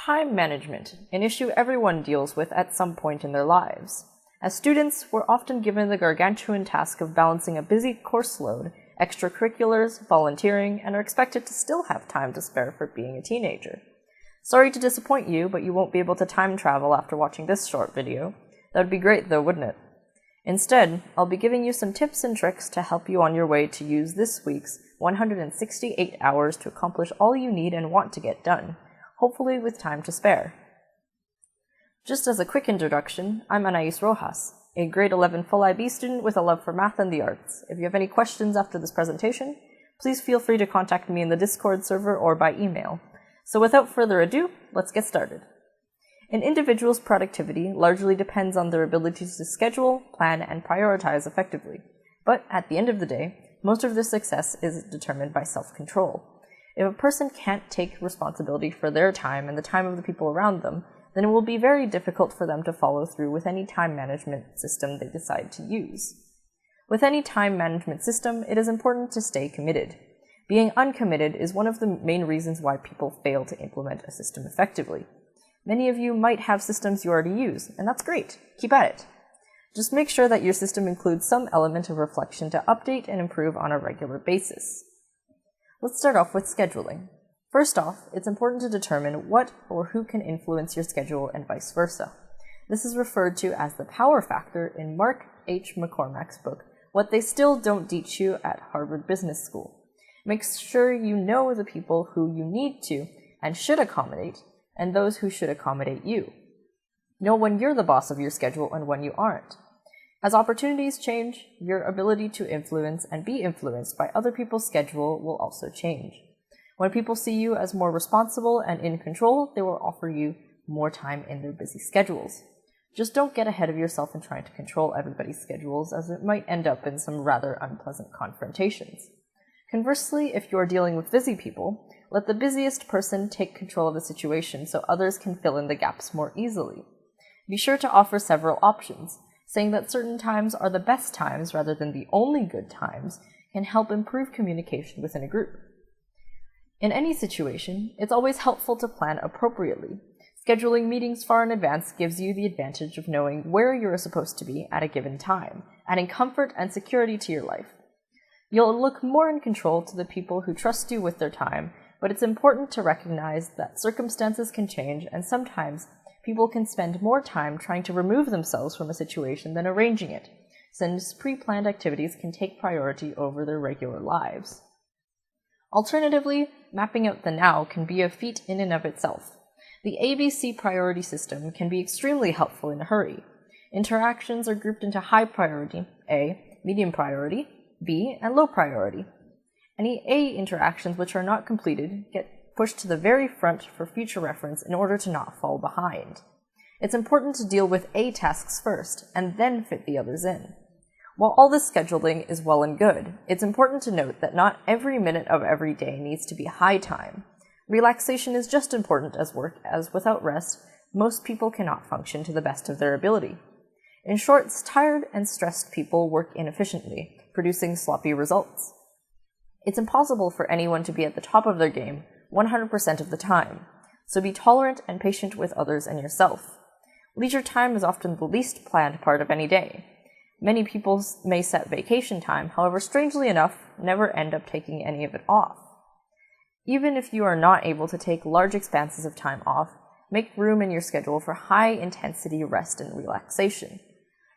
Time management, an issue everyone deals with at some point in their lives. As students, we're often given the gargantuan task of balancing a busy course load, extracurriculars, volunteering, and are expected to still have time to spare for being a teenager. Sorry to disappoint you, but you won't be able to time travel after watching this short video. That would be great though, wouldn't it? Instead, I'll be giving you some tips and tricks to help you on your way to use this week's 168 hours to accomplish all you need and want to get done, hopefully with time to spare. Just as a quick introduction, I'm Anais Rojas, a grade 11 full IB student with a love for math and the arts. If you have any questions after this presentation, please feel free to contact me in the Discord server or by email. So without further ado, let's get started. An individual's productivity largely depends on their ability to schedule, plan, and prioritize effectively. But at the end of the day, most of their success is determined by self-control. If a person can't take responsibility for their time and the time of the people around them, then it will be very difficult for them to follow through with any time management system they decide to use. With any time management system, it is important to stay committed. Being uncommitted is one of the main reasons why people fail to implement a system effectively. Many of you might have systems you already use, and that's great. Keep at it. Just make sure that your system includes some element of reflection to update and improve on a regular basis. Let's start off with scheduling. First off, it's important to determine what or who can influence your schedule and vice versa. This is referred to as the power factor in Mark H. McCormack's book, What They Still Don't Teach You at Harvard Business School. Make sure you know the people who you need to and should accommodate, and those who should accommodate you. Know when you're the boss of your schedule and when you aren't. As opportunities change, your ability to influence and be influenced by other people's schedule will also change. When people see you as more responsible and in control, they will offer you more time in their busy schedules. Just don't get ahead of yourself in trying to control everybody's schedules, as it might end up in some rather unpleasant confrontations. Conversely, if you are dealing with busy people, let the busiest person take control of the situation so others can fill in the gaps more easily. Be sure to offer several options. Saying that certain times are the best times rather than the only good times can help improve communication within a group. In any situation, it's always helpful to plan appropriately. Scheduling meetings far in advance gives you the advantage of knowing where you are supposed to be at a given time, adding comfort and security to your life. You'll look more in control to the people who trust you with their time, but it's important to recognize that circumstances can change, and sometimes people can spend more time trying to remove themselves from a situation than arranging it, since pre-planned activities can take priority over their regular lives. Alternatively, mapping out the now can be a feat in and of itself. The ABC priority system can be extremely helpful in a hurry. Interactions are grouped into high priority, A, medium priority, B, and low priority. Any A interactions which are not completed get pushed to the very front for future reference in order to not fall behind. It's important to deal with A tasks first, and then fit the others in. While all this scheduling is well and good, it's important to note that not every minute of every day needs to be high time. Relaxation is just important as work, as without rest, most people cannot function to the best of their ability. In short, tired and stressed people work inefficiently, producing sloppy results. It's impossible for anyone to be at the top of their game 100% of the time, so be tolerant and patient with others and yourself. Leisure time is often the least planned part of any day. Many people may set vacation time, however, strangely enough, never end up taking any of it off. Even if you are not able to take large expanses of time off, make room in your schedule for high-intensity rest and relaxation.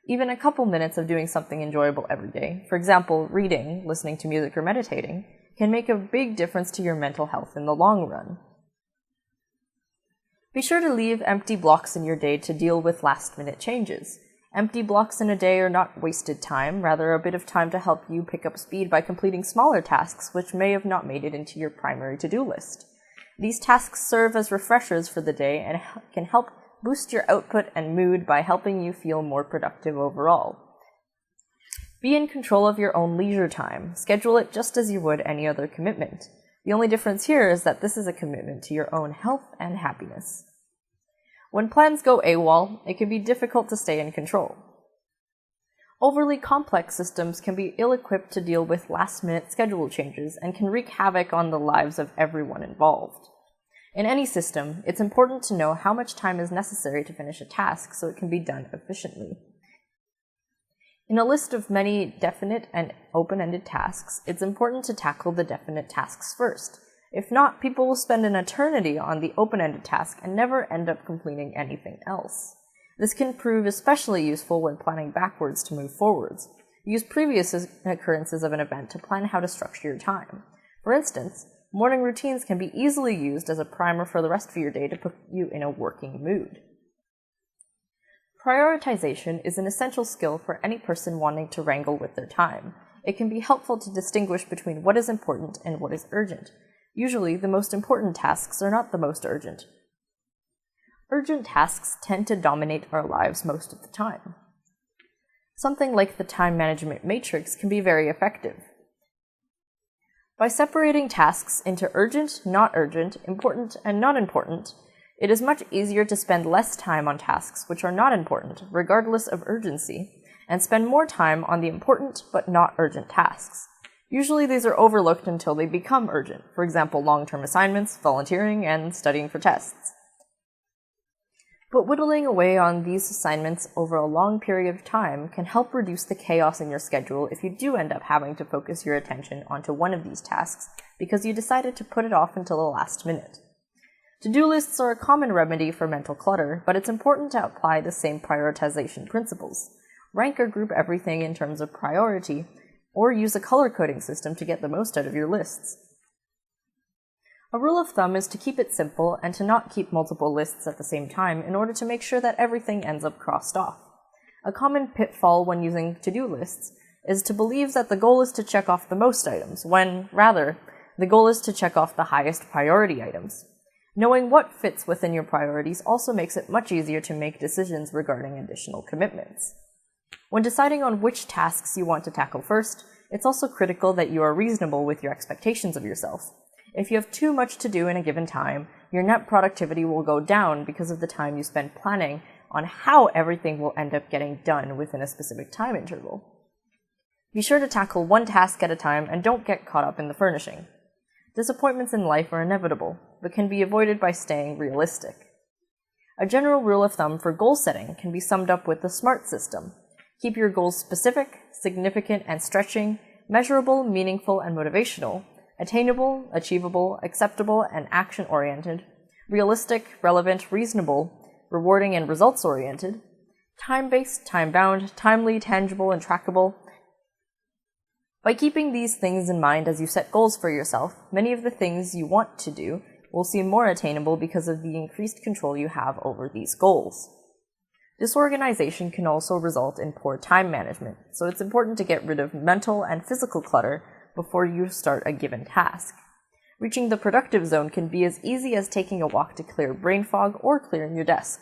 Even a couple minutes of doing something enjoyable every day, for example, reading, listening to music, or meditating, can make a big difference to your mental health in the long run. Be sure to leave empty blocks in your day to deal with last-minute changes. Empty blocks in a day are not wasted time, rather a bit of time to help you pick up speed by completing smaller tasks which may have not made it into your primary to-do list. These tasks serve as refreshers for the day and can help boost your output and mood by helping you feel more productive overall. Be in control of your own leisure time. Schedule it just as you would any other commitment. The only difference here is that this is a commitment to your own health and happiness. When plans go AWOL, it can be difficult to stay in control. Overly complex systems can be ill-equipped to deal with last-minute schedule changes and can wreak havoc on the lives of everyone involved. In any system, it's important to know how much time is necessary to finish a task so it can be done efficiently. In a list of many definite and open-ended tasks, it's important to tackle the definite tasks first. If not, people will spend an eternity on the open-ended task and never end up completing anything else. This can prove especially useful when planning backwards to move forwards. Use previous occurrences of an event to plan how to structure your time. For instance, morning routines can be easily used as a primer for the rest of your day to put you in a working mood. Prioritization is an essential skill for any person wanting to wrangle with their time. It can be helpful to distinguish between what is important and what is urgent. Usually, the most important tasks are not the most urgent. Urgent tasks tend to dominate our lives most of the time. Something like the time management matrix can be very effective. By separating tasks into urgent, not urgent, important, and not important, it is much easier to spend less time on tasks which are not important, regardless of urgency, and spend more time on the important but not urgent tasks. Usually these are overlooked until they become urgent, for example, long-term assignments, volunteering, and studying for tests. But whittling away on these assignments over a long period of time can help reduce the chaos in your schedule if you do end up having to focus your attention onto one of these tasks because you decided to put it off until the last minute. To-do lists are a common remedy for mental clutter, but it's important to apply the same prioritization principles. Rank or group everything in terms of priority, or use a color-coding system to get the most out of your lists. A rule of thumb is to keep it simple and to not keep multiple lists at the same time in order to make sure that everything ends up crossed off. A common pitfall when using to-do lists is to believe that the goal is to check off the most items, when, rather, the goal is to check off the highest priority items. Knowing what fits within your priorities also makes it much easier to make decisions regarding additional commitments. When deciding on which tasks you want to tackle first, it's also critical that you are reasonable with your expectations of yourself. If you have too much to do in a given time, your net productivity will go down because of the time you spend planning on how everything will end up getting done within a specific time interval. Be sure to tackle one task at a time and don't get caught up in the furnishing. Disappointments in life are inevitable, but can be avoided by staying realistic. A general rule of thumb for goal setting can be summed up with the SMART system. Keep your goals specific, significant and stretching, measurable, meaningful and motivational, attainable, achievable, acceptable and action-oriented, realistic, relevant, reasonable, rewarding and results-oriented, time-based, time-bound, timely, tangible and trackable. By keeping these things in mind as you set goals for yourself, many of the things you want to do will seem more attainable because of the increased control you have over these goals. Disorganization can also result in poor time management, so it's important to get rid of mental and physical clutter before you start a given task. Reaching the productive zone can be as easy as taking a walk to clear brain fog or clearing your desk.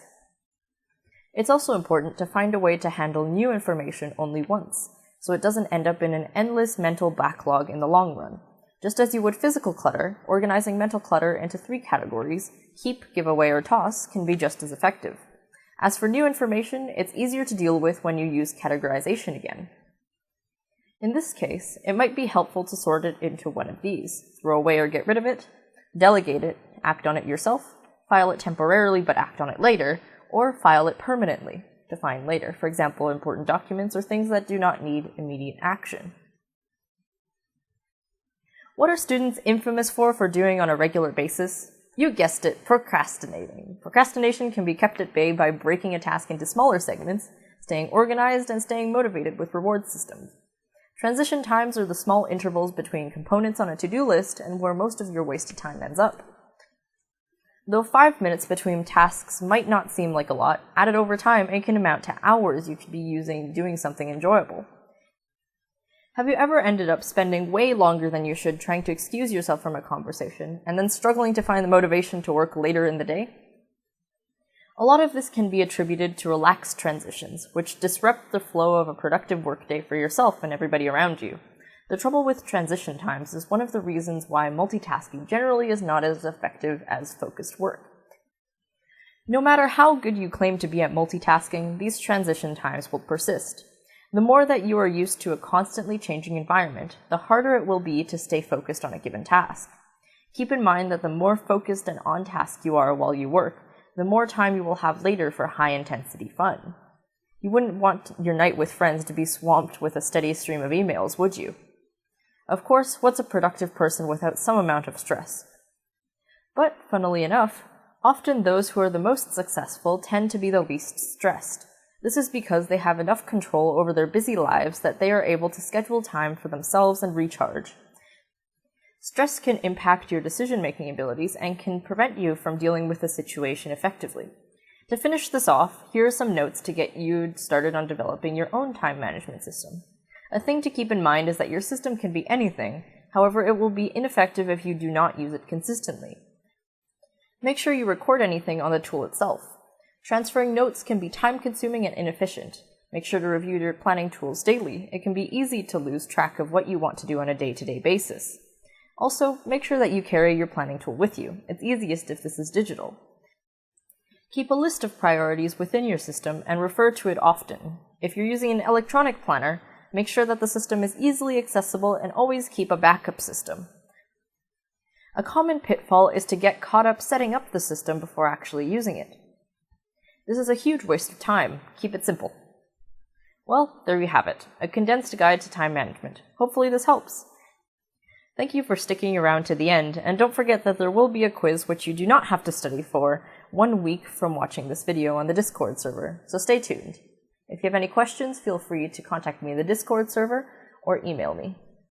It's also important to find a way to handle new information only once, so it doesn't end up in an endless mental backlog in the long run. Just as you would physical clutter, organizing mental clutter into 3 categories, keep, give away, or toss, can be just as effective. As for new information, it's easier to deal with when you use categorization again. In this case, it might be helpful to sort it into one of these: throw away or get rid of it, delegate it, act on it yourself, file it temporarily but act on it later, or file it permanently, define later, for example, important documents or things that do not need immediate action. What are students infamous for doing on a regular basis? You guessed it, procrastinating. Procrastination can be kept at bay by breaking a task into smaller segments, staying organized, and staying motivated with reward systems. Transition times are the small intervals between components on a to-do list and where most of your wasted time ends up. Though 5 minutes between tasks might not seem like a lot, added over time it can amount to hours you could be using doing something enjoyable. Have you ever ended up spending way longer than you should trying to excuse yourself from a conversation, and then struggling to find the motivation to work later in the day? A lot of this can be attributed to relaxed transitions, which disrupt the flow of a productive workday for yourself and everybody around you. The trouble with transition times is one of the reasons why multitasking generally is not as effective as focused work. No matter how good you claim to be at multitasking, these transition times will persist. The more that you are used to a constantly changing environment, the harder it will be to stay focused on a given task. Keep in mind that the more focused and on task you are while you work, the more time you will have later for high-intensity fun. You wouldn't want your night with friends to be swamped with a steady stream of emails, would you? Of course, what's a productive person without some amount of stress? But, funnily enough, often those who are the most successful tend to be the least stressed. This is because they have enough control over their busy lives that they are able to schedule time for themselves and recharge. Stress can impact your decision-making abilities and can prevent you from dealing with the situation effectively. To finish this off, here are some notes to get you started on developing your own time management system. A thing to keep in mind is that your system can be anything, however, it will be ineffective if you do not use it consistently. Make sure you record anything on the tool itself. Transferring notes can be time-consuming and inefficient. Make sure to review your planning tools daily. It can be easy to lose track of what you want to do on a day-to-day basis. Also, make sure that you carry your planning tool with you. It's easiest if this is digital. Keep a list of priorities within your system and refer to it often. If you're using an electronic planner, make sure that the system is easily accessible and always keep a backup system. A common pitfall is to get caught up setting up the system before actually using it. This is a huge waste of time. Keep it simple. Well, there you have it, a condensed guide to time management. Hopefully this helps. Thank you for sticking around to the end, and don't forget that there will be a quiz which you do not have to study for 1 week from watching this video on the Discord server, so stay tuned. If you have any questions, feel free to contact me in the Discord server or email me.